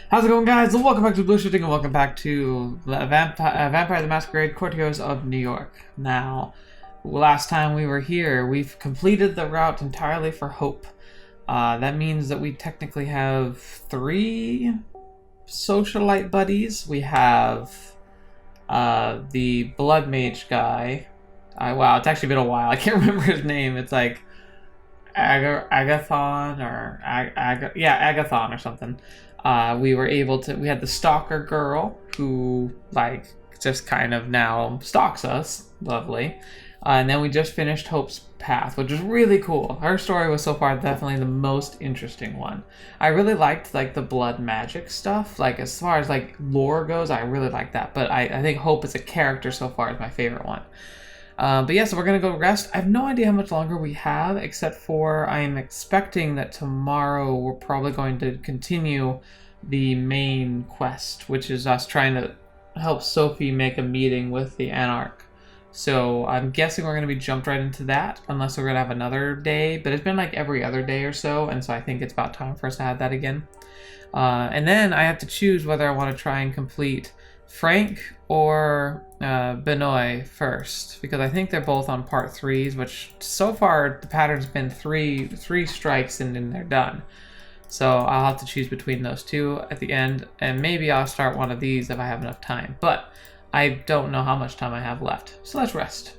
How's it going, guys? Welcome back to TheBlueShifting and welcome back to Vampire the Masquerade Coteries of New York. Now, last time we were here, we've completed the route entirely for Hope. That means that we technically have 3 socialite buddies. We have the Blood Mage guy. Wow, it's actually been a while. I can't remember his name. It's like Agathon or Agathon or something. We had the stalker girl who just kind of now stalks us. Lovely. And then we just finished Hope's Path, which was really cool. Her story was so far definitely the most interesting one. I really liked the blood magic stuff. As far as lore goes, I really like that. But I think Hope as a character so far is my favorite one. But yeah, so we're going to go rest. I have no idea how much longer we have, except for I am expecting that tomorrow we're probably going to continue the main quest, which is us trying to help Sophie make a meeting with the Anarch. So I'm guessing we're going to be jumped right into that, unless we're going to have another day. But it's been every other day or so, and so I think it's about time for us to have that again. And then I have to choose whether I want to try and complete Frank or Benoit first, because I think they're both on part 3s, which so far the pattern's been three strikes and then they're done. So I'll have to choose between those 2 at the end, and maybe I'll start one of these if I have enough time, but I don't know how much time I have left, so let's rest.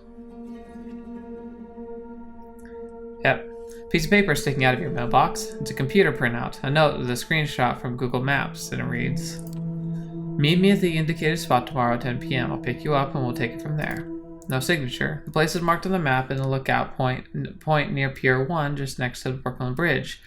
Yep. Piece of paper sticking out of your mailbox. It's a computer printout, a note with a screenshot from Google Maps, and it reads, "Meet me at the indicated spot tomorrow at 10 p.m. I'll pick you up and we'll take it from there." No signature. The place is marked on the map in the lookout point near Pier 1, just next to the Brooklyn Bridge.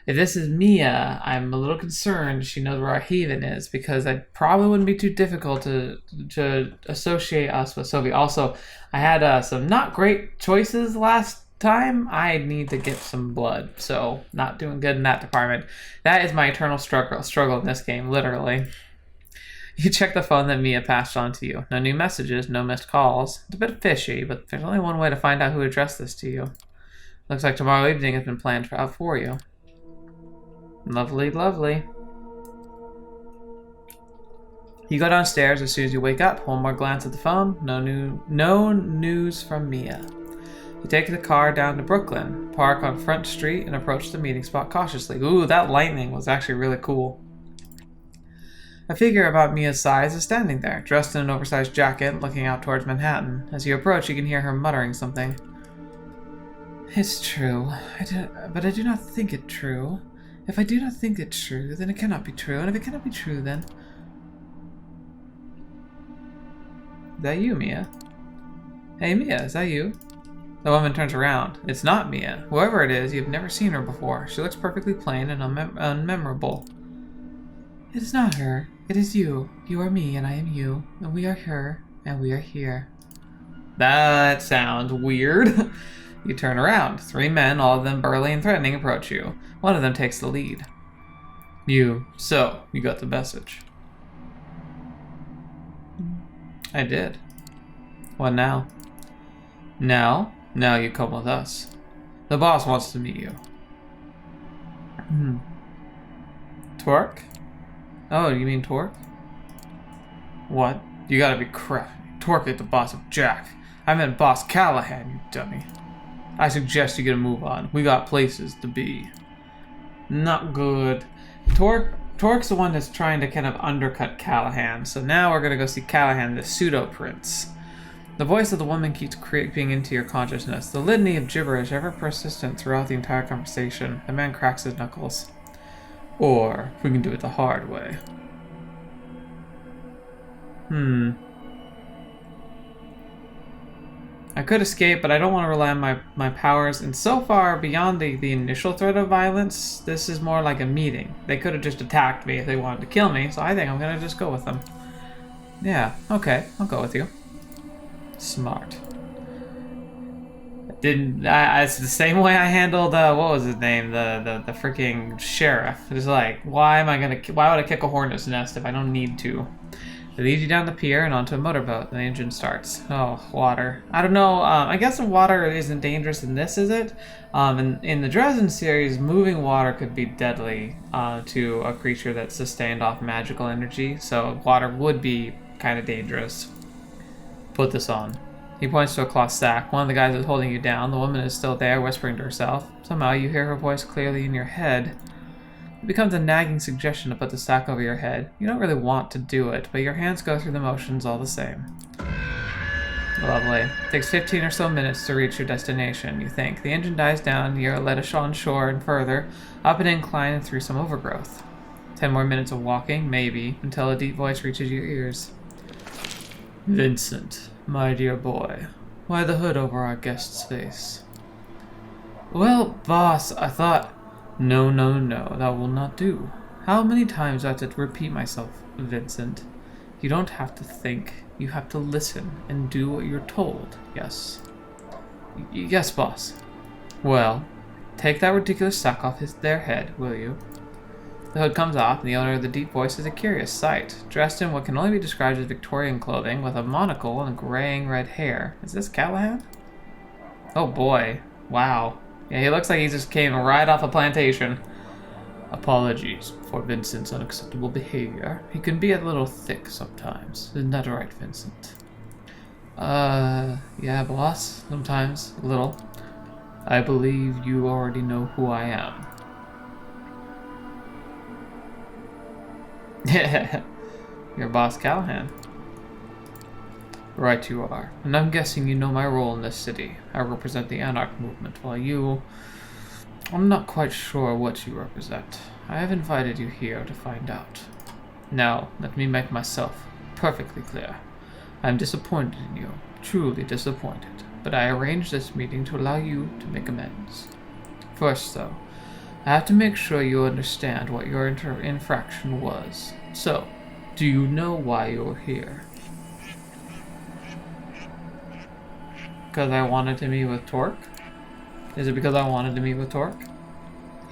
If this is Mia, I'm a little concerned she knows where our haven is, because it probably wouldn't be too difficult to associate us with Sophie. Also, I had some not great choices last time. I need to get some blood, so not doing good in that department. That is my eternal struggle in this game, literally. You check the phone that Mia passed on to you. No new messages, no missed calls. It's a bit fishy, but there's only one way to find out who addressed this to you. Looks like tomorrow evening has been planned out for you. Lovely, lovely. You go downstairs as soon as you wake up. One more glance at the phone. No news from Mia. You take the car down to Brooklyn, park on Front Street, and approach the meeting spot cautiously. Ooh, that lightning was actually really cool. A figure about Mia's size is standing there, dressed in an oversized jacket, looking out towards Manhattan. As you approach, you can hear her muttering something. "It's true, but I do not think it true. If I do not think it true, then it cannot be true, and if it cannot be true, then..." Is that you, Mia? Hey, Mia, is that you? The woman turns around. It's not Mia. Whoever it is, you've never seen her before. She looks perfectly plain and unmemorable. "It is not her. It is you. You are me, and I am you. And we are her, and we are here." That sounds weird. You turn around. 3 men, all of them burly and threatening, approach you. One of them takes the lead. You got the message. I did. What now? Now you come with us. The boss wants to meet you. Torque? Oh, you mean Torque? What? You gotta be crap. Torque ain't the boss of Jack. I meant Boss Callihan, you dummy. I suggest you get a move on. We got places to be. Not good. Torque's the one that's trying to kind of undercut Callihan, so now we're gonna go see Callihan, the pseudo-prince. The voice of the woman keeps creeping into your consciousness, the litany of gibberish ever persistent throughout the entire conversation. The man cracks his knuckles. Or, we can do it the hard way. I could escape, but I don't want to rely on my powers, and so far, beyond the initial threat of violence, this is more like a meeting. They could have just attacked me if they wanted to kill me, so I think I'm gonna just go with them. Yeah, okay, I'll go with you. Smart. It's the same way I handled, what was his name? The freaking sheriff. It's like, why would I kick a hornet's nest if I don't need to? They lead you down the pier and onto a motorboat, and the engine starts. Oh, water. I don't know. I guess the water isn't dangerous in this, is it? In the Dresden series, moving water could be deadly to a creature that's sustained off magical energy, so water would be kind of dangerous. Put this on. He points to a cloth sack. One of the guys is holding you down. The woman is still there, whispering to herself. Somehow you hear her voice clearly in your head. It becomes a nagging suggestion to put the sack over your head. You don't really want to do it, but your hands go through the motions all the same. Lovely. It takes 15 or so minutes to reach your destination, you think. The engine dies down, you're led on shore and further, up an incline and through some overgrowth. 10 more minutes of walking, maybe, until a deep voice reaches your ears. Vincent, my dear boy, why the hood over our guest's face? Well, boss, I thought... No, that will not do. How many times do I have to repeat myself, Vincent? You don't have to think. You have to listen and do what you're told, yes? Yes, boss. Well, take that ridiculous sack off their head, will you? The hood comes off, and the owner of the deep voice is a curious sight. Dressed in what can only be described as Victorian clothing, with a monocle and graying red hair. Is this Callihan? Oh boy. Wow. Yeah, he looks like he just came right off a plantation. Apologies for Vincent's unacceptable behavior. He can be a little thick sometimes. Isn't that right, Vincent? Yeah, boss. Sometimes. A little. I believe you already know who I am. You're Boss Callihan. Right you are. And I'm guessing you know my role in this city. I represent the Anarch movement, while you... I'm not quite sure what you represent. I have invited you here to find out. Now, let me make myself perfectly clear. I am disappointed in you, truly disappointed, but I arranged this meeting to allow you to make amends. First, though, I have to make sure you understand what your infraction was. So, do you know why you're here? Because I wanted to meet with Torque? Is it because I wanted to meet with Torque?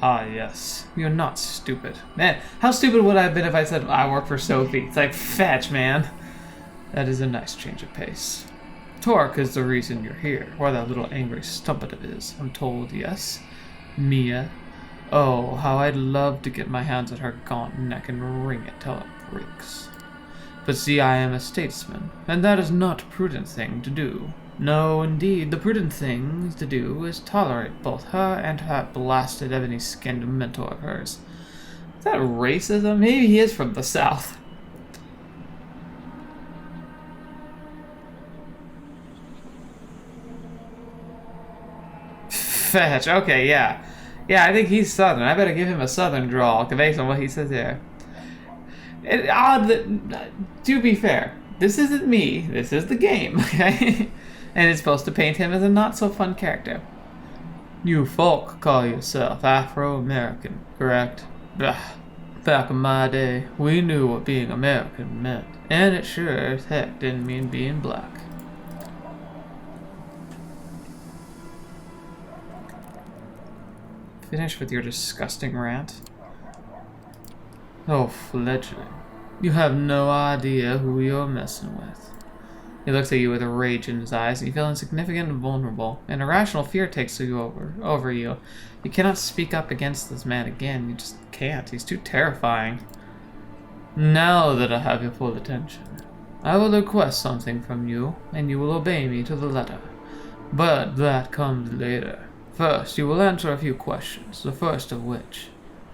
Ah, yes. You're not stupid. Man, how stupid would I have been if I said I work for Sophie? It's like, fetch, man. That is a nice change of pace. Torque is the reason you're here, or that little angry stumpet of his, I'm told, yes? Mia. Oh, how I'd love to get my hands on her gaunt neck and wring it till it breaks. But see, I am a statesman, and that is not a prudent thing to do. No, indeed, the prudent thing to do is tolerate both her and that blasted ebony-skinned mentor of hers. Is that racism? Maybe he is from the South. Fetch, okay, yeah. Yeah, I think he's Southern. I better give him a Southern drawl based on what he says there. It's odd that, to be fair, this isn't me. This is the game, okay? And it's supposed to paint him as a not-so-fun character. You folk call yourself Afro-American, correct? Bah. Back in my day, we knew what being American meant, and it sure as heck didn't mean being black. Finish with your disgusting rant. Oh, fledgling. You have no idea who you're messing with. He looks at you with a rage in his eyes, and you feel insignificant and vulnerable. An irrational fear takes you over you. You cannot speak up against this man again. You just can't. He's too terrifying. Now that I have your full attention, I will request something from you, and you will obey me to the letter. But that comes later. First, you will answer a few questions, the first of which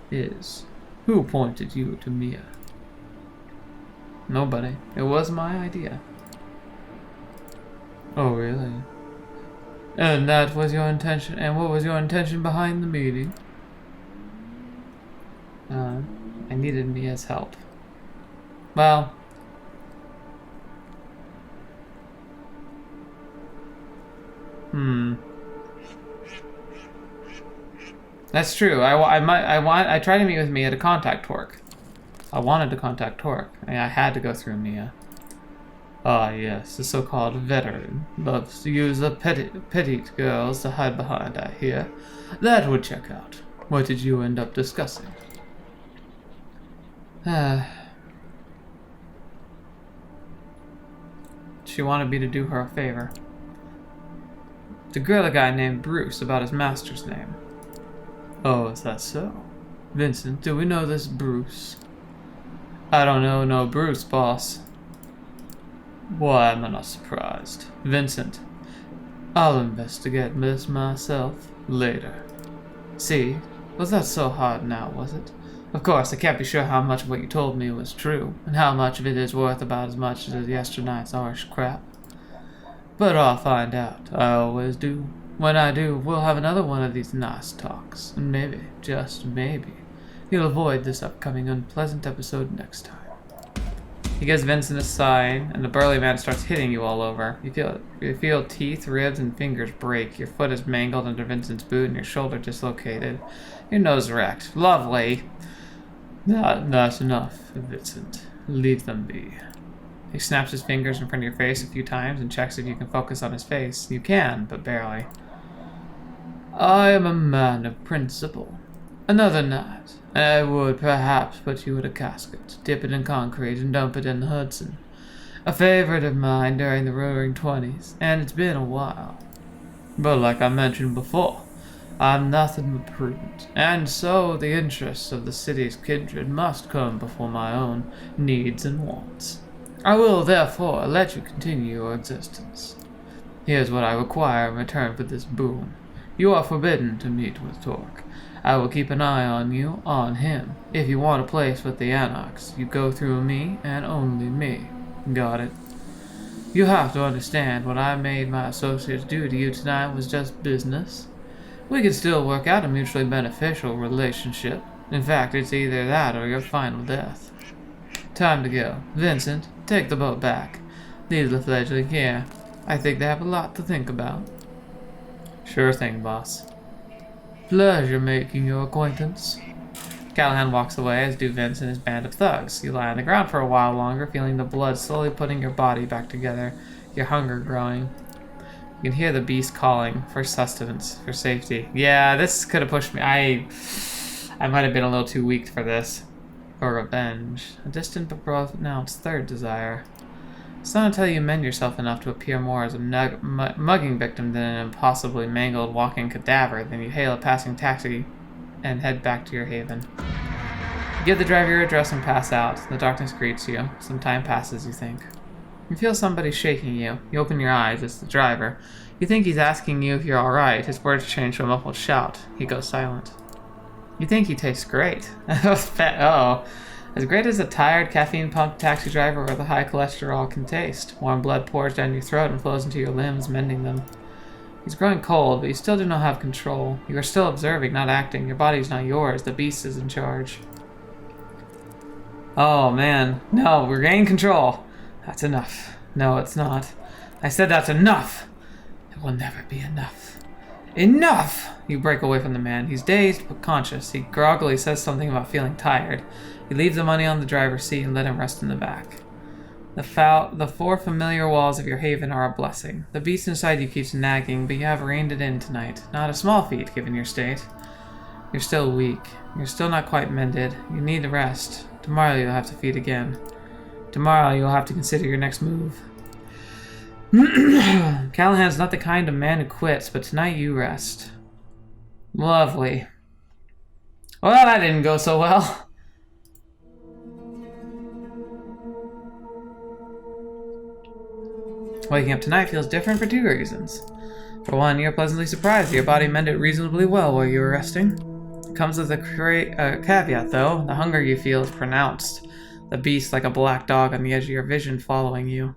is, who pointed you to Mia? Nobody. It was my idea. Oh, really? And that was your intention? And what was your intention behind the meeting? I needed Mia's help. Well... That's true. I tried to meet with Mia to contact Torque. I wanted to contact Torque. I had to go through Mia. Ah, yes, the so-called veteran loves to use the petite girls to hide behind, I hear. That would check out. What did you end up discussing? She wanted me to do her a favor. To grill a guy named Bruce about his master's name. Oh, is that so? Vincent, do we know this Bruce? I don't know no Bruce, boss. Why am I not surprised? Vincent, I'll investigate this myself later. See, was that so hard now, was it? Of course, I can't be sure how much of what you told me was true, and how much of it is worth about as much as yesternight's harsh crap. But I'll find out. I always do. When I do, we'll have another one of these nice talks, and maybe, just maybe, you'll avoid this upcoming unpleasant episode next time. He gives Vincent a sign, and the burly man starts hitting you all over. You feel teeth, ribs, and fingers break. Your foot is mangled under Vincent's boot, and your shoulder dislocated. Your nose wrecked. Lovely. Not enough, Vincent. Leave them be. He snaps his fingers in front of your face a few times and checks if you can focus on his face. You can, but barely. I am a man of principle. Another night, I would perhaps put you in a casket, dip it in concrete, and dump it in the Hudson. A favorite of mine during the Roaring Twenties, and it's been a while. But like I mentioned before, I'm nothing but prudent, and so the interests of the city's kindred must come before my own needs and wants. I will therefore let you continue your existence. Here's what I require in return for this boon. You are forbidden to meet with Torque. I will keep an eye on you, on him. If you want a place with the Anarchs, you go through me and only me. Got it? You have to understand what I made my associates do to you tonight was just business. We can still work out a mutually beneficial relationship. In fact, it's either that or your final death. Time to go. Vincent, take the boat back. Leave the fledgling here. I think they have a lot to think about. Sure thing, boss. Pleasure making your acquaintance. Callihan walks away, as do Vince and his band of thugs. You lie on the ground for a while longer, feeling the blood slowly putting your body back together, your hunger growing. You can hear the beast calling for sustenance, for safety. Yeah, this could have pushed me. I might have been a little too weak for this. For revenge. A distant but pronounced third desire. It's not until you mend yourself enough to appear more as a mugging victim than an impossibly mangled walking cadaver than you hail a passing taxi and head back to your haven. You give the driver your address and pass out. The darkness greets you. Some time passes, you think. You feel somebody shaking you. You open your eyes. It's the driver. You think he's asking you if you're alright. His words change to a muffled shout. He goes silent. You think he tastes great. Oh. As great as a tired, caffeine-pumped taxi driver or the high cholesterol can taste. Warm blood pours down your throat and flows into your limbs, mending them. He's growing cold, but you still do not have control. You are still observing, not acting. Your body's not yours. The beast is in charge. Oh, man. No, we're gaining control. That's enough. No, it's not. I said that's enough. It will never be enough. Enough! You break away from the man. He's dazed but conscious. He groggily says something about feeling tired. You leave the money on the driver's seat and let him rest in the back. The four familiar walls of your haven are a blessing. The beast inside you keeps nagging, but you have reined it in tonight. Not a small feat, given your state. You're still weak. You're still not quite mended. You need to rest. Tomorrow you'll have to feed again. Tomorrow you'll have to consider your next move. Callihan's not the kind of man who quits, but tonight you rest. Lovely. Well, that didn't go so well. Waking up tonight feels different for two reasons. For one, you're pleasantly surprised that your body mended reasonably well while you were resting. It comes with a caveat, though. The hunger you feel is pronounced. The beast like a black dog on the edge of your vision following you.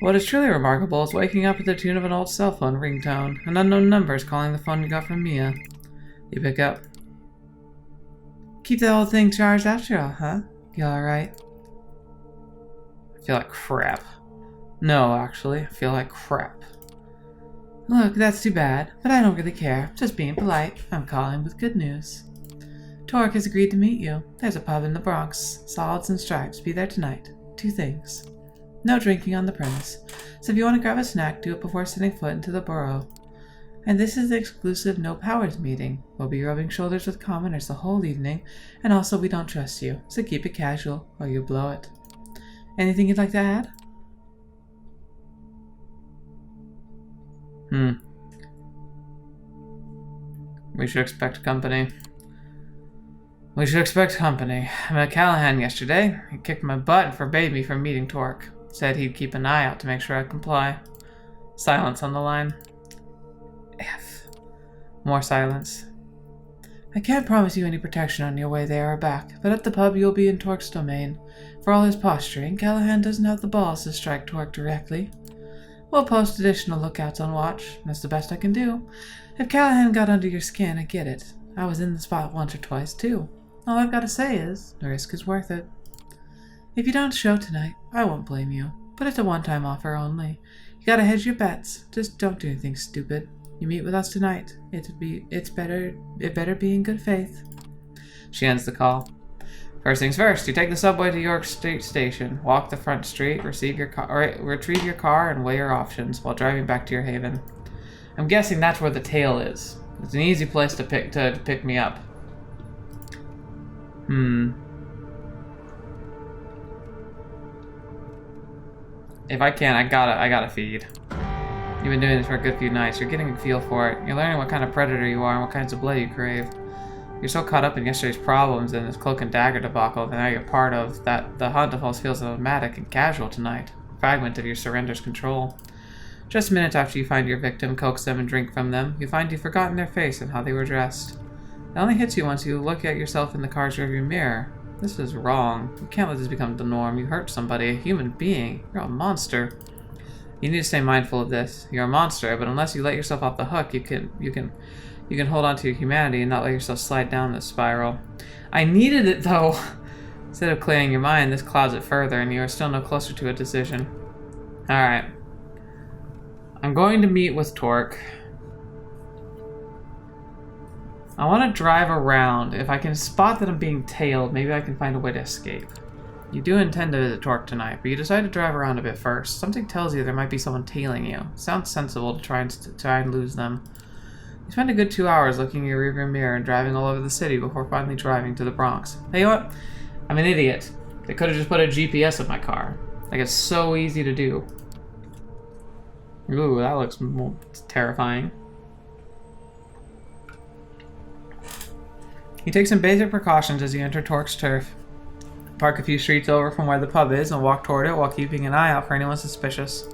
What is truly remarkable is waking up at the tune of an old cell phone ringtone. An unknown number is calling the phone you got from Mia. You pick up. Keep the old thing charged after all, huh? You alright? I feel like crap. No, actually, I feel like crap. Look, that's too bad, but I don't really care. Just being polite. I'm calling with good news. Torque has agreed to meet you. There's a pub in the Bronx. Solids and Stripes. Be there tonight. 2 things. No drinking on the premise, so if you want to grab a snack, do it before setting foot into the borough. And this is the exclusive No Powers meeting. We'll be rubbing shoulders with commoners the whole evening, and also we don't trust you, so keep it casual or you blow it. Anything you'd like to add? We should expect company. We should expect company. I met Callihan yesterday. He kicked my butt and forbade me from meeting Torque. Said he'd keep an eye out to make sure I'd comply. Silence on the line. F. More silence. I can't promise you any protection on your way there or back, but at the pub you'll be in Torque's domain. For all his posturing, Callihan doesn't have the balls to strike Torque directly. We'll post additional lookouts on watch. That's the best I can do. If Callihan got under your skin, I get it. I was in the spot once or twice, too. All I've got to say is, the risk is worth it. If you don't show tonight, I won't blame you, but it's a one-time offer only. You gotta hedge your bets. Just don't do anything stupid. You meet with us tonight. It better be in good faith. She ends the call. First things first, you take the subway to York State Station, walk the front street, retrieve your car, and weigh your options while driving back to your haven. I'm guessing that's where the tail is. It's an easy place to pick me up. If I can, I gotta feed. You've been doing this for a good few nights. You're getting a feel for it. You're learning what kind of predator you are and what kinds of blood you crave. You're so caught up in yesterday's problems and this cloak and dagger debacle that now you're part of that the hunt almost feels automatic and casual tonight. A fragment of your surrender's control. Just minutes after you find your victim, coax them and drink from them, you find you've forgotten their face and how they were dressed. It only hits you once you look at yourself in the car's rearview mirror. This is wrong. You can't let this become the norm. You hurt somebody, a human being. You're a monster. You need to stay mindful of this. You're a monster, but unless you let yourself off the hook, you can hold on to your humanity and not let yourself slide down this spiral. I needed it though. Instead of clearing your mind, this clouds it further, and you are still no closer to a decision. Alright. I'm going to meet with Torque. I want to drive around. If I can spot that I'm being tailed, maybe I can find a way to escape. You do intend to visit Torque tonight, but you decide to drive around a bit first. Something tells you there might be someone tailing you. Sounds sensible to try and lose them. You spend a good 2 hours looking in your rearview mirror and driving all over the city before finally driving to the Bronx. Hey, you know what? I'm an idiot. They could have just put a GPS in my car. Like, it's so easy to do. Ooh, that looks terrifying. You take some basic precautions as you enter Torque's turf. Park a few streets over from where the pub is and walk toward it while keeping an eye out for anyone suspicious.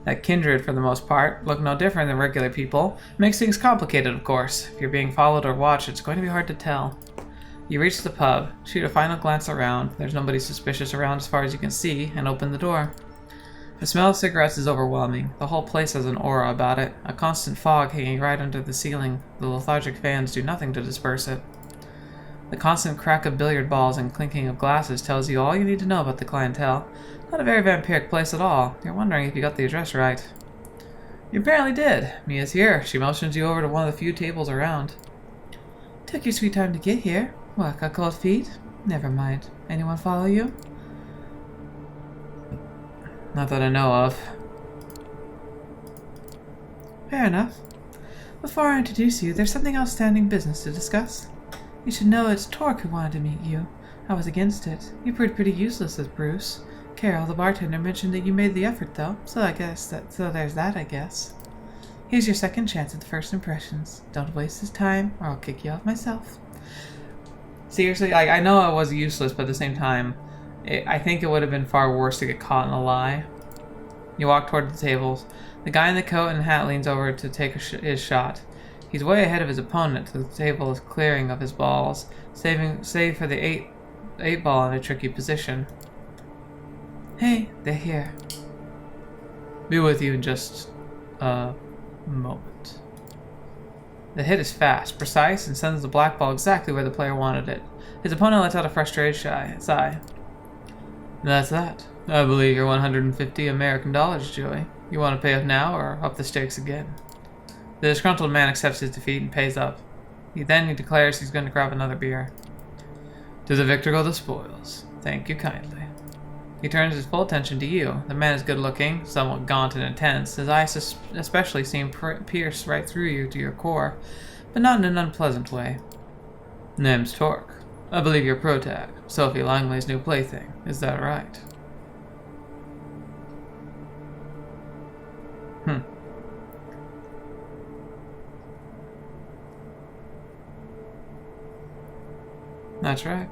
That kindred, for the most part, look no different than regular people. Makes things complicated, of course. If you're being followed or watched, it's going to be hard to tell. You reach the pub, shoot a final glance around. There's nobody suspicious around as far as you can see, and open the door. The smell of cigarettes is overwhelming. The whole place has an aura about it, a constant fog hanging right under the ceiling. The lethargic fans do nothing to disperse it. The constant crack of billiard balls and clinking of glasses tells you all you need to know about the clientele. Not a very vampiric place at all. You're wondering if you got the address right. You apparently did. Mia's here. She motions you over to one of the few tables around. Took your sweet time to get here. What, got cold feet? Never mind. Anyone follow you? Not that I know of. Fair enough. Before I introduce you, there's something outstanding business to discuss. You should know it's Torque who wanted to meet you. I was against it. You proved pretty useless as Bruce. Carol, the bartender, mentioned that you made the effort, though, so there's that, I guess. Here's your second chance at the first impressions. Don't waste his time, or I'll kick you off myself. Seriously, like, I know I was useless, but at the same time, I think it would have been far worse to get caught in a lie. You walk toward the tables. The guy in the coat and hat leans over to take his shot. He's way ahead of his opponent. The table is clearing of his balls, save for the eight ball in a tricky position. Hey, they're here. Be with you in just a moment. The hit is fast, precise, and sends the black ball exactly where the player wanted it. His opponent lets out a frustrated sigh. That's that. I believe you're 150 American dollars, Joey. You want to pay up now or up the stakes again? The disgruntled man accepts his defeat and pays up. He declares he's going to grab another beer. To the victor go the spoils. Thank you kindly. He turns his full attention to you. The man is good-looking, somewhat gaunt and intense. His eyes especially seem pierce right through you to your core, but not in an unpleasant way. Name's Torque. I believe you're protag, Sophie Langley's new plaything. Is that right? That's right.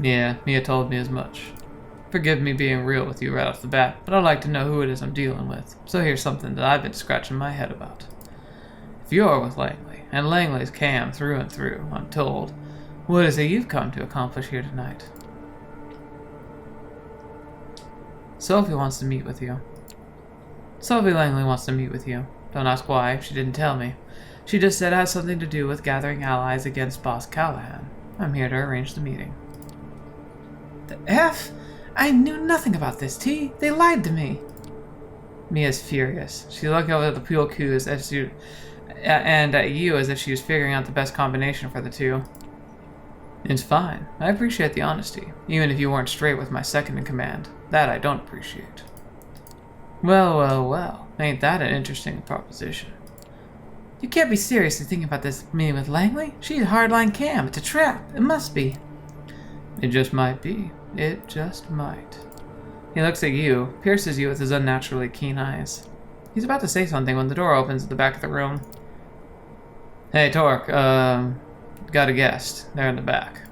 Yeah, Mia told me as much. Forgive me being real with you right off the bat, but I'd like to know who it is I'm dealing with. So here's something that I've been scratching my head about. If you're with Langley, and Langley's Cam through and through, I'm told, what is it you've come to accomplish here tonight? Sophie wants to meet with you. Sophie Langley wants to meet with you. Don't ask why, she didn't tell me. She just said it has something to do with gathering allies against Boss Callihan. I'm here to arrange the meeting. The F? I knew nothing about this, T. They lied to me. Mia's furious. She looked over at the pool cues and at you as if she was figuring out the best combination for the two. It's fine. I appreciate the honesty, even if you weren't straight with my second in command. That I don't appreciate. Well, well, well. Ain't that an interesting proposition? You can't be seriously thinking about this meeting with Langley? She's hardline Cam. It's a trap. It must be. It just might be. It just might. He looks at you, pierces you with his unnaturally keen eyes. He's about to say something when the door opens at the back of the room. Hey, Torque, got a guest. They're in the back.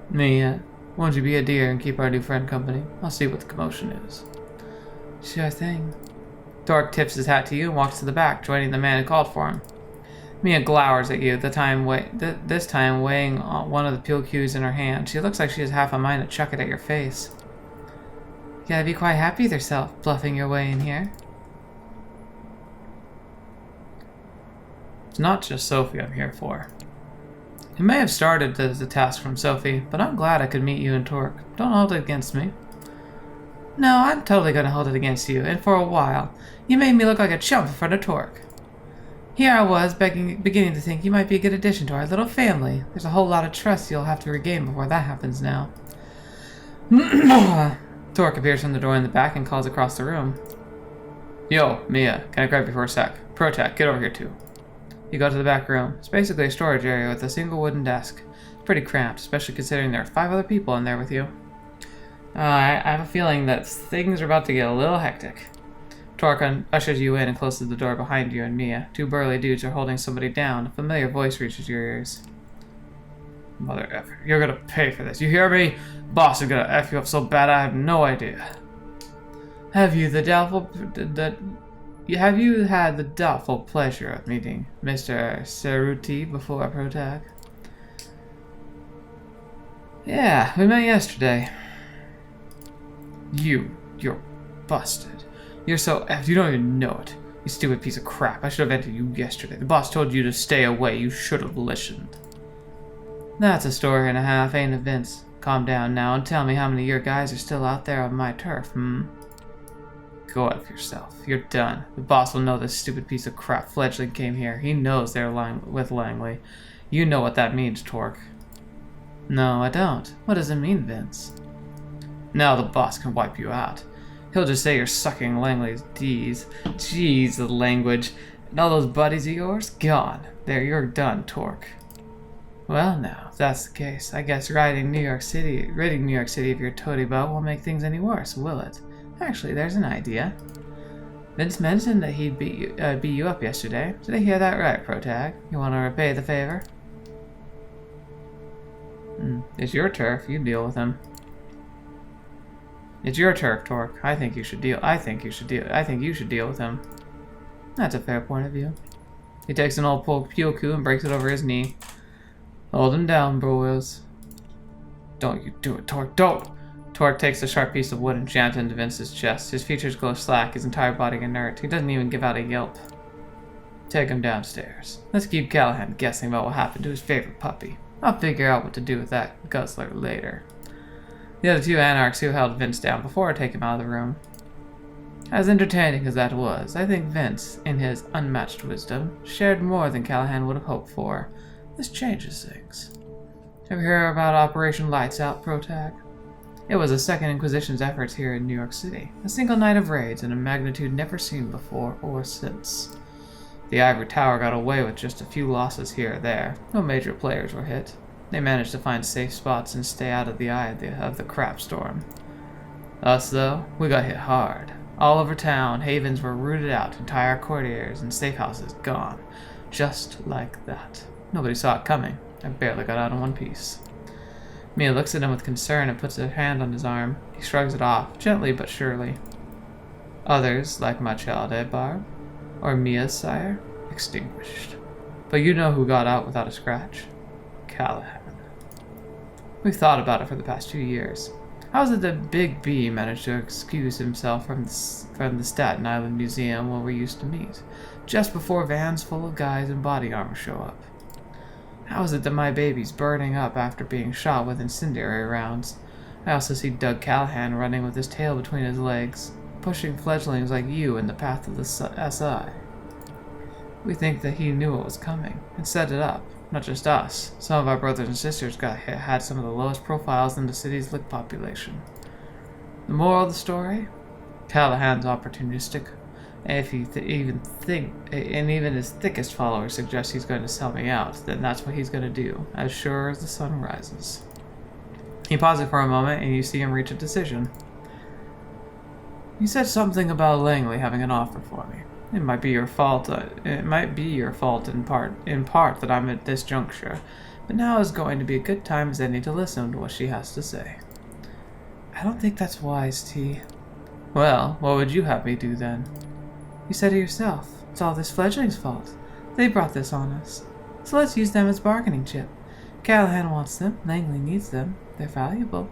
Me, won't you be a dear and keep our new friend company? I'll see what the commotion is. Sure thing. Torque tips his hat to you and walks to the back, joining the man who called for him. Mia glowers at you, this time weighing one of the peel cues in her hand. She looks like she has half a mind to chuck it at your face. You gotta be quite happy with yourself, bluffing your way in here. It's not just Sophie I'm here for. It may have started as a task from Sophie, but I'm glad I could meet you and Torque. Don't hold it against me. No, I'm totally gonna hold it against you, and for a while. You made me look like a chump in front of Torque. Here I was, beginning to think you might be a good addition to our little family. There's a whole lot of trust you'll have to regain before that happens now. Torque appears from the door in the back and calls across the room. Yo, Mia, can I grab you for a sec? Protect, get over here too. You go to the back room. It's basically a storage area with a single wooden desk. It's pretty cramped, especially considering there are 5 other people in there with you. I have a feeling that things are about to get a little hectic. Torque ushers you in and closes the door behind you and Mia. 2 burly dudes are holding somebody down. A familiar voice reaches your ears. Mother effer, you're gonna pay for this. You hear me? Boss is gonna F you up so bad I have no idea. Have you had the doubtful pleasure of meeting Mr. Cerruti before, Protag? Yeah, we met yesterday. You're busted. You're so effed, you don't even know it. You stupid piece of crap. I should have entered you yesterday. The boss told you to stay away. You should have listened. That's a story and a half, ain't it, Vince? Calm down now and tell me how many of your guys are still out there on my turf, Go F yourself. You're done. The boss will know this stupid piece of crap fledgling came here. He knows they're with Langley. You know what that means, Torque. No, I don't. What does it mean, Vince? Now the boss can wipe you out. He'll just say you're sucking Langley's D's. Jeez, the language. And all those buddies of yours? Gone. There, you're done, Torque. Well, now, if that's the case, I guess ridding New York City of your toady boat won't make things any worse, will it? Actually, there's an idea. Vince mentioned that he'd beat you up yesterday. Did I hear that right, Protag? You want to repay the favor? It's your turf. You deal with him. It's your turf, Torque. I think you should deal with him. That's a fair point of view. He takes an old Pyoku and breaks it over his knee. Hold him down, boys. Don't you do it, Torque. Don't! Torque takes a sharp piece of wood and jams into Vince's chest. His features glow slack, his entire body inert. He doesn't even give out a yelp. Take him downstairs. Let's keep Callihan guessing about what happened to his favorite puppy. I'll figure out what to do with that guzzler later. The other 2 anarchs who held Vince down before take him out of the room. As entertaining as that was, I think Vince, in his unmatched wisdom, shared more than Callihan would have hoped for. This changes things. Ever hear about Operation Lights Out, Protag? It was the Second Inquisition's efforts here in New York City. A single night of raids in a magnitude never seen before or since. The Ivory Tower got away with just a few losses here or there. No major players were hit. They managed to find safe spots and stay out of the eye of the crap storm. Us, though, we got hit hard. All over town, havens were rooted out, entire courtiers and safe houses gone. Just like that. Nobody saw it coming. I barely got out in one piece. Mia looks at him with concern and puts her hand on his arm. He shrugs it off, gently but surely. Others, like Masquerade Barb, or Mia's sire, extinguished. But you know who got out without a scratch? Callihan. We've thought about it for the past 2 years. How is it that Big B managed to excuse himself from the Staten Island Museum where we used to meet, just before vans full of guys in body armor show up? How is it that my baby's burning up after being shot with incendiary rounds? I also see Doug Callihan running with his tail between his legs, pushing fledglings like you in the path of the SI. We think that he knew what was coming and set it up. Not just us. Some of our brothers and sisters had some of the lowest profiles in the city's lit population. The moral of the story? Callahan's opportunistic. And if you even his thickest followers suggest he's going to sell me out, then that's what he's going to do, as sure as the sun rises. He pauses for a moment, and you see him reach a decision. You said something about Langley having an offer for me. It might be your fault. It might be your fault in part that I'm at this juncture. But now is going to be a good time as any to listen to what she has to say. I don't think that's wise, T. Well, what would you have me do then? You said it yourself. It's all this fledgling's fault. They brought this on us. So let's use them as bargaining chip. Callahan wants them. Langley needs them. They're valuable.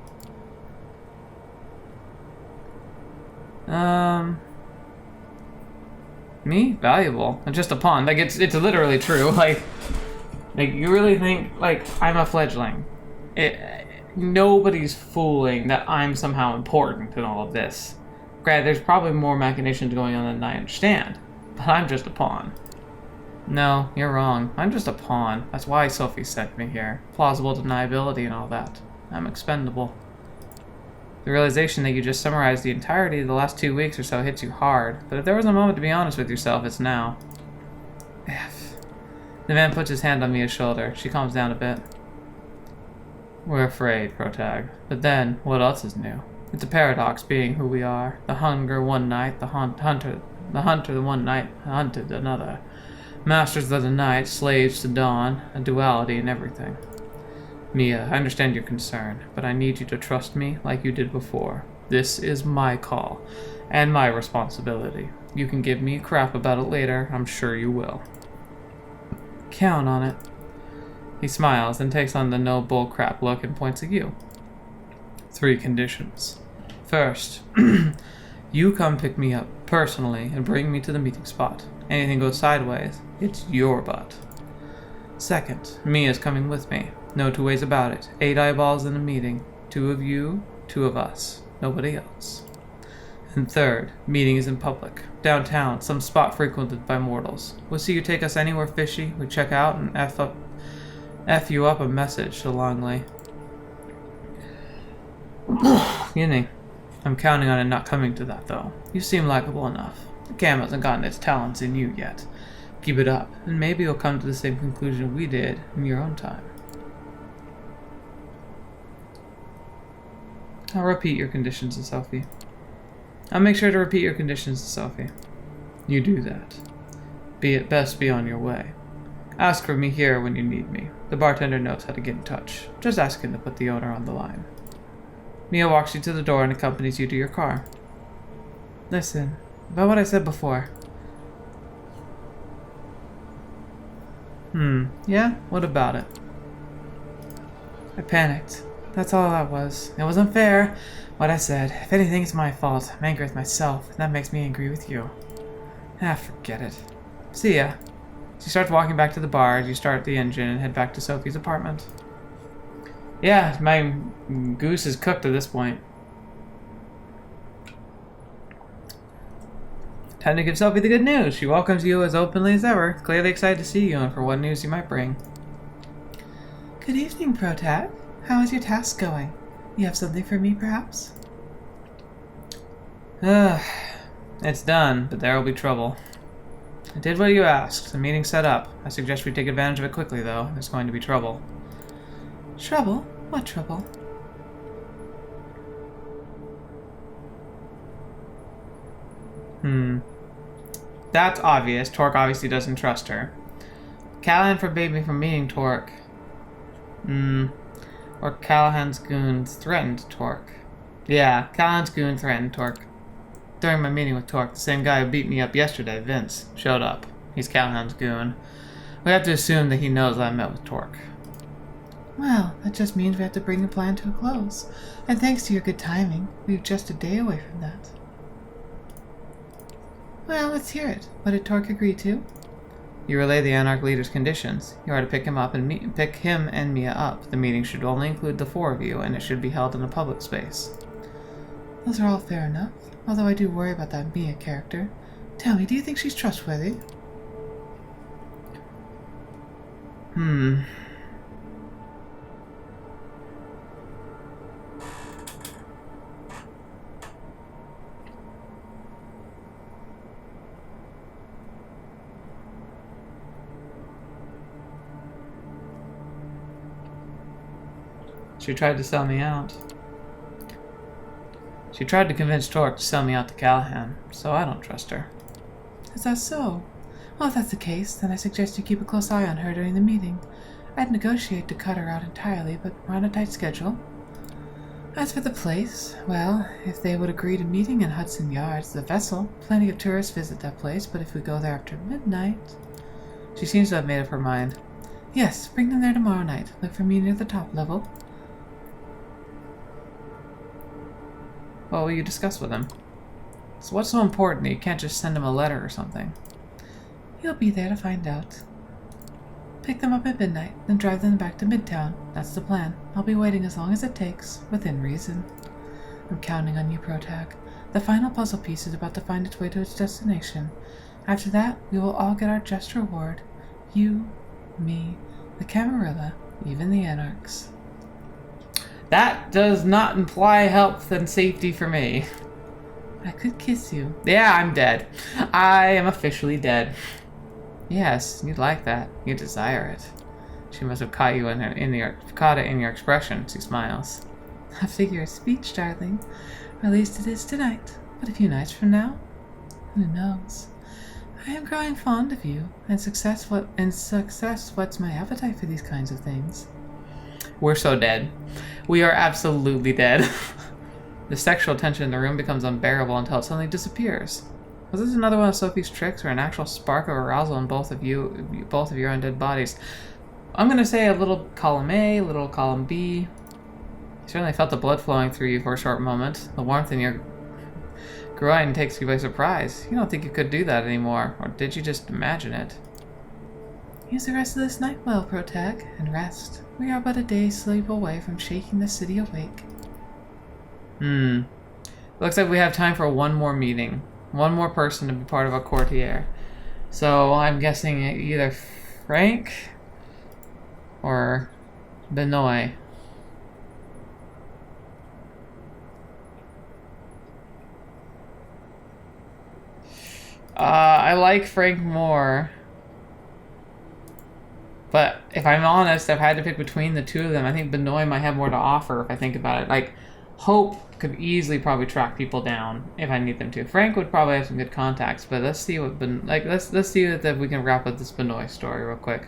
Me? Valuable. I'm just a pawn. Like, it's literally true. Like, you really think, like, I'm a fledgling? Nobody's fooling that I'm somehow important in all of this. Granted, there's probably more machinations going on than I understand, but I'm just a pawn. No, you're wrong. I'm just a pawn. That's why Sophie sent me here. Plausible deniability and all that. I'm expendable. The realization that you just summarized the entirety of the last 2 weeks or so hits you hard, but if there was a moment to be honest with yourself, it's now. F. The man puts his hand on Mia's shoulder. She calms down a bit. We're afraid, Protag. But then, what else is new? It's a paradox being who we are. The hunger one night, the hunter the one night, hunted another. Masters of the night, slaves to dawn, a duality in everything. Mia, I understand your concern, but I need you to trust me like you did before. This is my call, and my responsibility. You can give me crap about it later, I'm sure you will. Count on it. He smiles and takes on the no bull crap look and points at you. 3 conditions. First, you come pick me up personally and bring me to the meeting spot. Anything goes sideways, it's your butt. Second, Mia's coming with me. No 2 ways about it. 8 eyeballs in a meeting. 2 of you, 2 of us. Nobody else. And third, meeting is in public. Downtown, some spot frequented by mortals. We'll see you take us anywhere fishy. We check out and F you up a message to Langley. I'm counting on it not coming to that, though. You seem likable enough. The cam hasn't gotten its talents in you yet. Keep it up, and maybe you'll come to the same conclusion we did in your own time. I'll repeat your conditions to Sophie. I'll make sure to repeat your conditions to Sophie. You do that. Best be on your way. Ask for me here when you need me. The bartender knows how to get in touch. Just ask him to put the owner on the line. Mia walks you to the door and accompanies you to your car. Listen, about what I said before. Yeah? What about it? I panicked. That's all that was. It was unfair, what I said. If anything, it's my fault. I'm angry with myself, and that makes me angry with you. Forget it. See ya. She starts walking back to the bar as you start the engine and head back to Sophie's apartment. Yeah, my goose is cooked at this point. Time to give Sophie the good news. She welcomes you as openly as ever, clearly excited to see you and for what news you might bring. Good evening, Protag. How is your task going? You have something for me, perhaps? It's done, but there will be trouble. I did what you asked. The meeting's set up. I suggest we take advantage of it quickly, though. There's going to be trouble. Trouble? What trouble? That's obvious. Torque obviously doesn't trust her. Callihan forbade me from meeting Torque. Or Callahan's goons threatened Torque. Yeah, Callahan's goon threatened Torque. During my meeting with Torque, the same guy who beat me up yesterday, Vince, showed up. He's Callahan's goon. We have to assume that he knows I met with Torque. Well, that just means we have to bring the plan to a close. And thanks to your good timing, we're just a day away from that. Well, let's hear it. What did Torque agree to? You relay the Anarch leader's conditions. You are to pick him and Mia up. The meeting should only include the four of you, and it should be held in a public space. Those are all fair enough, although I do worry about that Mia character. Tell me, do you think she's trustworthy? She tried to sell me out. She tried to convince Torque to sell me out to Callihan, so I don't trust her. Is that so? Well, if that's the case, then I suggest you keep a close eye on her during the meeting. I'd negotiate to cut her out entirely, but we're on a tight schedule. As for the place, well, if they would agree to meeting in Hudson Yards, the vessel, plenty of tourists visit that place, but if we go there after midnight... She seems to have made up her mind. Yes, bring them there tomorrow night. Look for me near the top level. What will you discuss with him? So what's so important that you can't just send him a letter or something? You'll be there to find out. Pick them up at midnight, then drive them back to Midtown. That's the plan. I'll be waiting as long as it takes, within reason. I'm counting on you, Protag. The final puzzle piece is about to find its way to its destination. After that, we will all get our just reward. You, me, the Camarilla, even the Anarchs. That does not imply health and safety for me. I could kiss you. Yeah, I'm dead. I am officially dead. Yes, you'd like that. You desire it. She must have caught you caught it in your expression. She smiles. A figure of speech, darling. Or at least it is tonight. But a few nights from now? Who knows? I am growing fond of you, and success whets my appetite for these kinds of things. We're so dead. We are absolutely dead. The sexual tension in the room becomes unbearable until it suddenly disappears. Was this another one of Sophie's tricks, or an actual spark of arousal in both of your undead bodies? I'm gonna say a little column A, a little column B. You certainly felt the blood flowing through you for a short moment. The warmth in your groin takes you by surprise. You don't think you could do that anymore, or did you just imagine it? Use the rest of this night well, Protag, and rest. We are but a day's sleep away from shaking the city awake. Looks like we have time for one more meeting. One more person to be part of a courtier. So I'm guessing either Frank or Benoit. I like Frank more. But if I'm honest, I've had to pick between the two of them. I think Benoit might have more to offer if I think about it. Like, Hope could easily probably track people down if I need them to. Frank would probably have some good contacts, but let's see what let's see if we can wrap up this Benoit story real quick.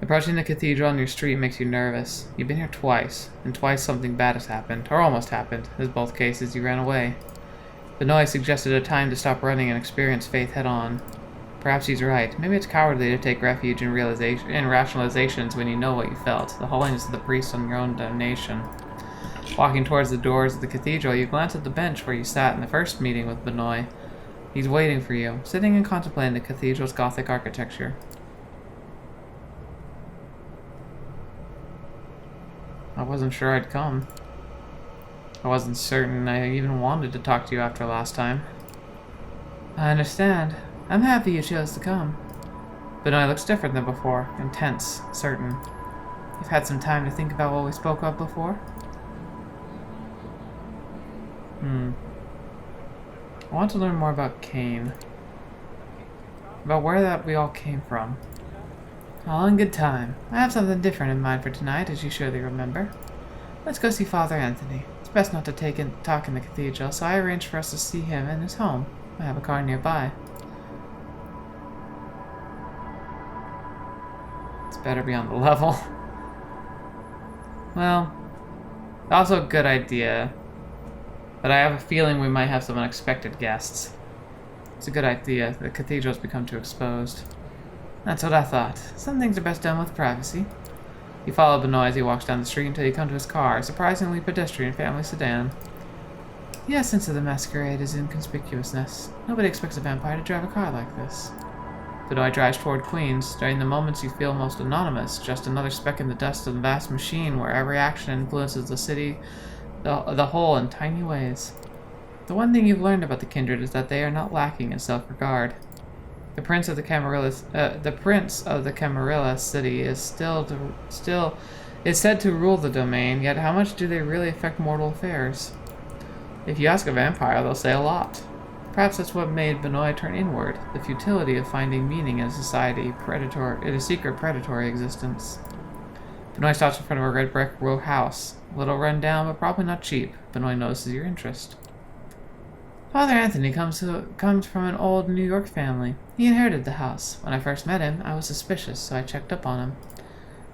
Approaching the cathedral on your street makes you nervous. You've been here twice, and twice something bad has happened, or almost happened. In both cases, you ran away. Benoit suggested a time to stop running and experience faith head-on. Perhaps he's right. Maybe it's cowardly to take refuge in rationalizations when you know what you felt, the holiness of the priest on your own damnation. Walking towards the doors of the cathedral, you glance at the bench where you sat in the first meeting with Benoit. He's waiting for you, sitting and contemplating the cathedral's Gothic architecture. I wasn't sure I'd come. I wasn't certain I even wanted to talk to you after last time. I understand. I'm happy you chose to come. Benoit looks different than before, intense, certain. You've had some time to think about what we spoke of before? I want to learn more about Cain. About where we all came from. All in good time. I have something different in mind for tonight, as you surely remember. Let's go see Father Anthony. It's Best not to talk in the cathedral, so I arranged for us to see him in his home. I have a car nearby. It's better be on the level. Well, also a good idea. But I have a feeling we might have some unexpected guests. It's a good idea. The cathedral's become too exposed. That's what I thought. Some things are best done with privacy. You follow Benoit as he walks down the street until you come to his car, a surprisingly pedestrian family sedan. The essence of the masquerade is inconspicuousness. Nobody expects a vampire to drive a car like this. Benoit drives toward Queens. During the moments you feel most anonymous, just another speck in the dust of the vast machine where every action influences the city, the whole in tiny ways. The one thing you've learned about the Kindred is that they are not lacking in self-regard. The prince of the Camarilla city is still said to rule the domain, yet how much do they really affect mortal affairs? If you ask a vampire, they'll say a lot. Perhaps that's what made Benoit turn inward, the futility of finding meaning in a secret predatory existence. Benoit stops in front of a red brick row house. A little run down, but probably not cheap. Benoit notices your interest. Father Anthony comes from an old New York family. He inherited the house. When I first met him, I was suspicious, so I checked up on him.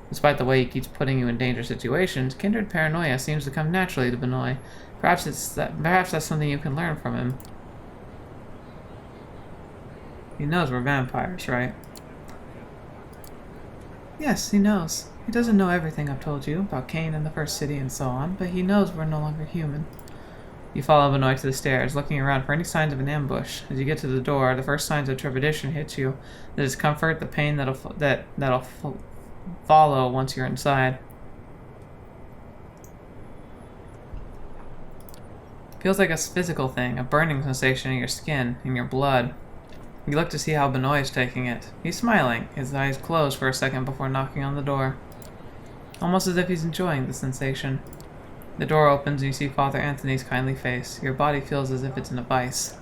Despite the way he keeps putting you in dangerous situations, kindred paranoia seems to come naturally to Benoit. Perhaps that's something you can learn from him. He knows we're vampires, right? Yes, he knows. He doesn't know everything I've told you about Cain and the First City and so on, but he knows we're no longer human. You follow Benoit to the stairs, looking around for any signs of an ambush. As you get to the door, the first signs of trepidation hit you. The discomfort, the pain that'll follow once you're inside. Feels like a physical thing, a burning sensation in your skin, in your blood. You look to see how Benoit is taking it. He's smiling, his eyes closed for a second before knocking on the door. Almost as if he's enjoying the sensation. The door opens and you see Father Anthony's kindly face. Your body feels as if it's in a vice.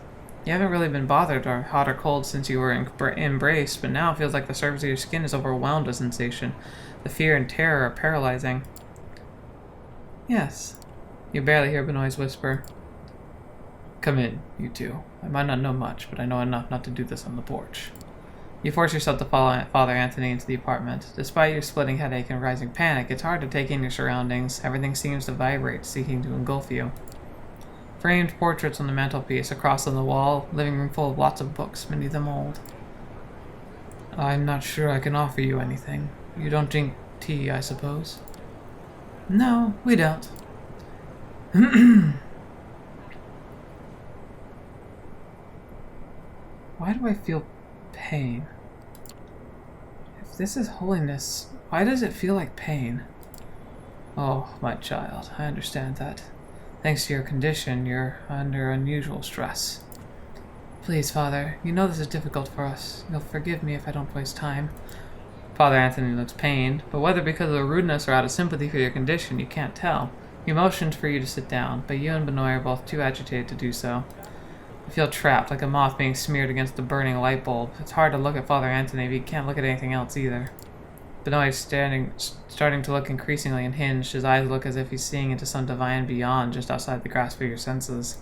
You haven't really been bothered or hot or cold since you were embraced, but now it feels like the surface of your skin is overwhelmed with sensation. The fear and terror are paralyzing. Yes. You barely hear Benoit's whisper. Come in, you two. I might not know much, but I know enough not to do this on the porch. You force yourself to follow Father Anthony into the apartment. Despite your splitting headache and rising panic, it's hard to take in your surroundings. Everything seems to vibrate, seeking to engulf you. Framed portraits on the mantelpiece, across on the wall, living room full of lots of books, many of them old. I'm not sure I can offer you anything. You don't drink tea, I suppose? No, we don't. Why do I feel pain? If this is holiness, why does it feel like pain? Oh, my child, I understand that. Thanks to your condition, you're under unusual stress. Please, Father, you know this is difficult for us. You'll forgive me if I don't waste time. Father Anthony looks pained, but whether because of the rudeness or out of sympathy for your condition, you can't tell. He motions for you to sit down, but you and Benoit are both too agitated to do so. You feel trapped, like a moth being smeared against a burning light bulb. It's hard to look at Father Anthony, but you can't look at anything else either. Benoit is starting to look increasingly unhinged. His eyes look as if he's seeing into some divine beyond, just outside the grasp of your senses.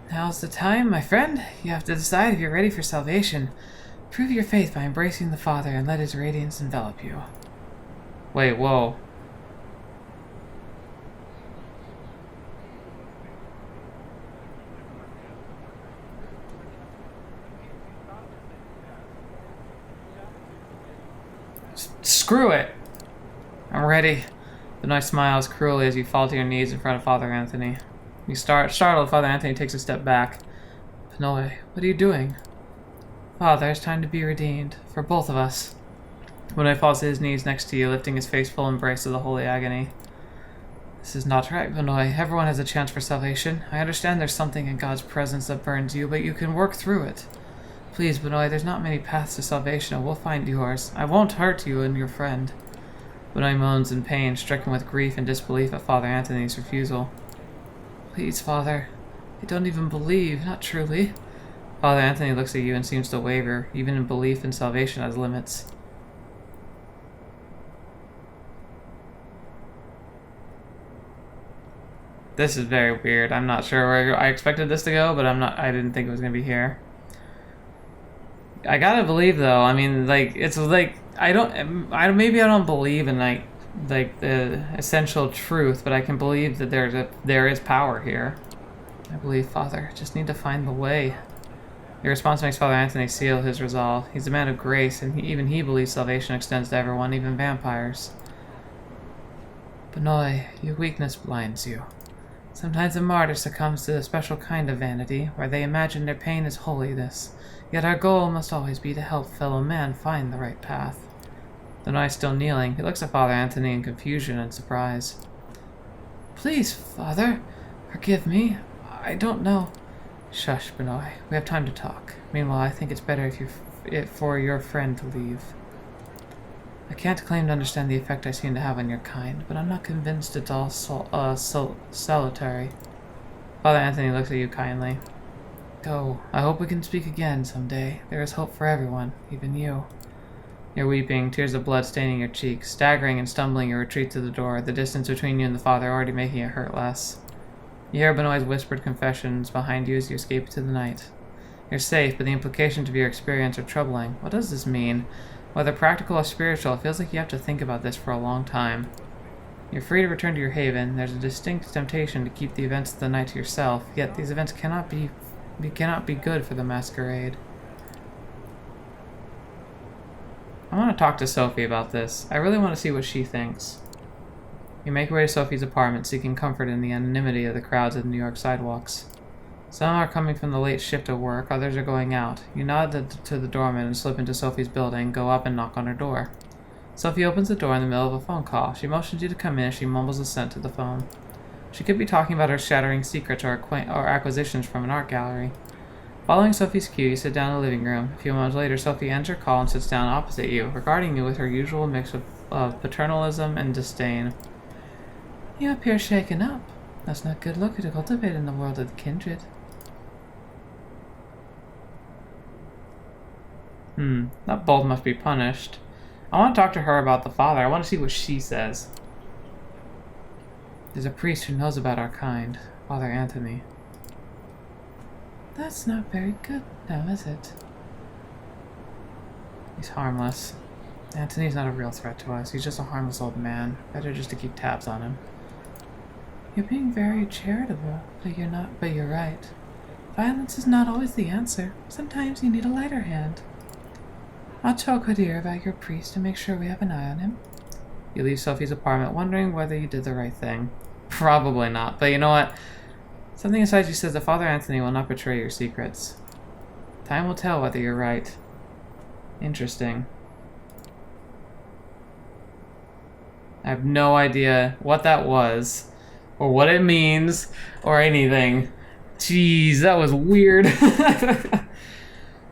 Now's the time, my friend. You have to decide if you're ready for salvation. Prove your faith by embracing the Father and let his radiance envelop you. Wait, whoa. Screw it! I'm ready. Benoit smiles cruelly as you fall to your knees in front of Father Anthony. You startled, Father Anthony takes a step back. Benoit, what are you doing? Father, it's time to be redeemed. For both of us. Benoit falls to his knees next to you, lifting his face full embrace of the holy agony. This is not right, Benoit. Everyone has a chance for salvation. I understand there's something in God's presence that burns you, but you can work through it. Please, Benoit, there's not many paths to salvation, and we'll find yours. I won't hurt you and your friend. Benoit moans in pain, stricken with grief and disbelief at Father Anthony's refusal. Please, Father. I don't even believe, not truly. Father Anthony looks at you and seems to waver. Even in belief in salvation has limits. This is very weird. I'm not sure where I expected this to go, but I didn't think it was gonna be here. I gotta believe though. I mean, like it's like maybe I don't believe in like the essential truth, but I can believe that there is power here. I believe, Father. Just need to find the way. Your response makes Father Anthony seal his resolve. He's a man of grace, and even he believes salvation extends to everyone, even vampires. Benoy, your weakness blinds you. Sometimes a martyr succumbs to a special kind of vanity, where they imagine their pain is holiness. Yet our goal must always be to help fellow man find the right path. Benoy still kneeling, he looks at Father Anthony in confusion and surprise. Please, Father, forgive me. I don't know. Shush, Benoy. We have time to talk. Meanwhile, I think it's better for your friend to leave. I can't claim to understand the effect I seem to have on your kind, but I'm not convinced it's all salutary. Father Anthony looks at you kindly. Go. I hope we can speak again someday. There is hope for everyone, even you. You're weeping, tears of blood staining your cheeks. Staggering and stumbling, you retreat to the door, the distance between you and the Father already making it hurt less. You hear Benoit's whispered confessions behind you as you escape to the night. You're safe, but the implications of your experience are troubling. What does this mean? Whether practical or spiritual, it feels like you have to think about this for a long time. You're free to return to your haven. There's a distinct temptation to keep the events of the night to yourself, yet these events cannot be good for the Masquerade. I want to talk to Sophie about this. I really want to see what she thinks. You make your way to Sophie's apartment, seeking comfort in the anonymity of the crowds of the New York sidewalks. Some are coming from the late shift of work, others are going out. You nod to the doorman and slip into Sophie's building, go up and knock on her door. Sophie opens the door in the middle of a phone call. She motions you to come in as she mumbles assent to the phone. She could be talking about her shattering secrets or acquisitions from an art gallery. Following Sophie's cue, you sit down in the living room. A few moments later, Sophie ends her call and sits down opposite you, regarding you with her usual mix of paternalism and disdain. You appear shaken up. That's not good luck to cultivate in the world of the kindred. That bold must be punished. I want to talk to her about the Father. I want to see what she says. There's a priest who knows about our kind, Father Anthony. That's not very good now, is it? He's harmless. Anthony's not a real threat to us. He's just a harmless old man. Better just to keep tabs on him. You're being very charitable, but you're right. Violence is not always the answer. Sometimes you need a lighter hand. I'll tell Kadir about your priest and make sure we have an eye on him. You leave Sophie's apartment wondering whether you did the right thing. Probably not, but you know what? Something inside you says that Father Anthony will not betray your secrets. Time will tell whether you're right. Interesting. I have no idea what that was, or what it means, or anything. Jeez, that was weird.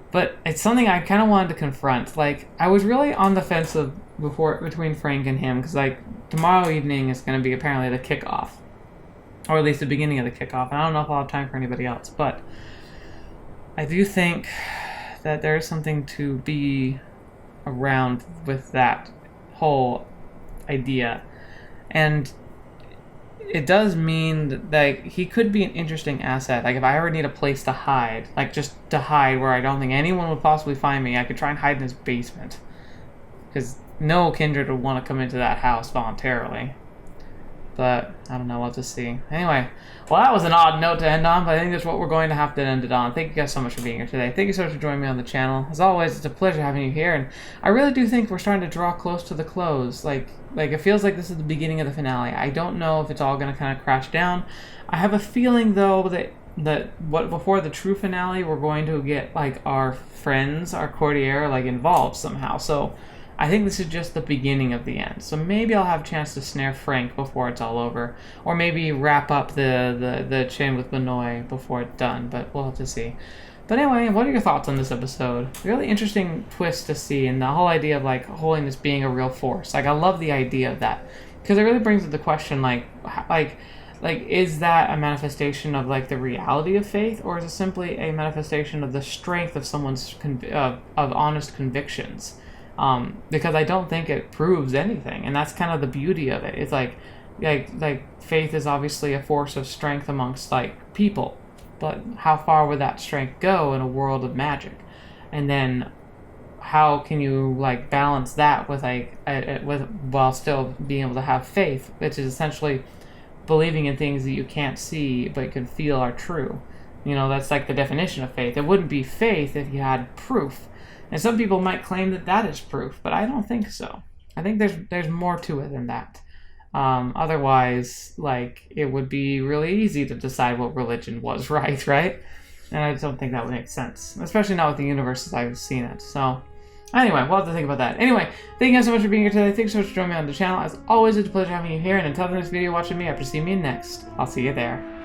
But it's something I kind of wanted to confront. Like, I was really on the fence between Frank and him, because like tomorrow evening is going to be apparently the kickoff, or at least the beginning of the kickoff. And I don't know if I'll have time for anybody else, but I do think that there is something to be around with that whole idea, and it does mean that like, he could be an interesting asset. Like if I ever need a place to hide, like just to hide where I don't think anyone would possibly find me, I could try and hide in his basement, because no kindred would want to come into that house voluntarily. But I don't know, we'll just see. Anyway, well, that was an odd note to end on, but I think that's what we're going to have to end it on. Thank you guys so much for being here today. Thank you so much for joining me on the channel. As always, it's a pleasure having you here, and I really do think we're starting to draw close to the close. Like it feels like this is the beginning of the finale. I don't know if it's all going to kind of crash down. I have a feeling, though, that before the true finale, we're going to get like our friends, our courtier, like involved somehow. So I think this is just the beginning of the end. So maybe I'll have a chance to snare Frank before it's all over. Or maybe wrap up the chain with Benoy before it's done. But we'll have to see. But anyway, what are your thoughts on this episode? Really interesting twist to see. And the whole idea of like holiness being a real force. Like I love the idea of that. Because it really brings up the question like is that a manifestation of like the reality of faith? Or is it simply a manifestation of the strength of someone's of honest convictions? Because I don't think it proves anything, and that's kind of the beauty of it. It's like like faith is obviously a force of strength amongst like people, but how far would that strength go in a world of magic? And then how can you like balance that with with while still being able to have faith, which is essentially believing in things that you can't see but can feel are true. That's like the definition of faith. It wouldn't be faith if you had proof. And some people might claim that that is proof, but I don't think so. I think there's more to it than that. Otherwise, like, it would be really easy to decide what religion was right? And I don't think that would make sense, especially not with the universe as I've seen it. So, anyway, we'll have to think about that. Anyway, thank you guys so much for being here today. Thanks so much for joining me on the channel. As always, it's a pleasure having you here. And until the next video watching me, after seeing me next, I'll see you there.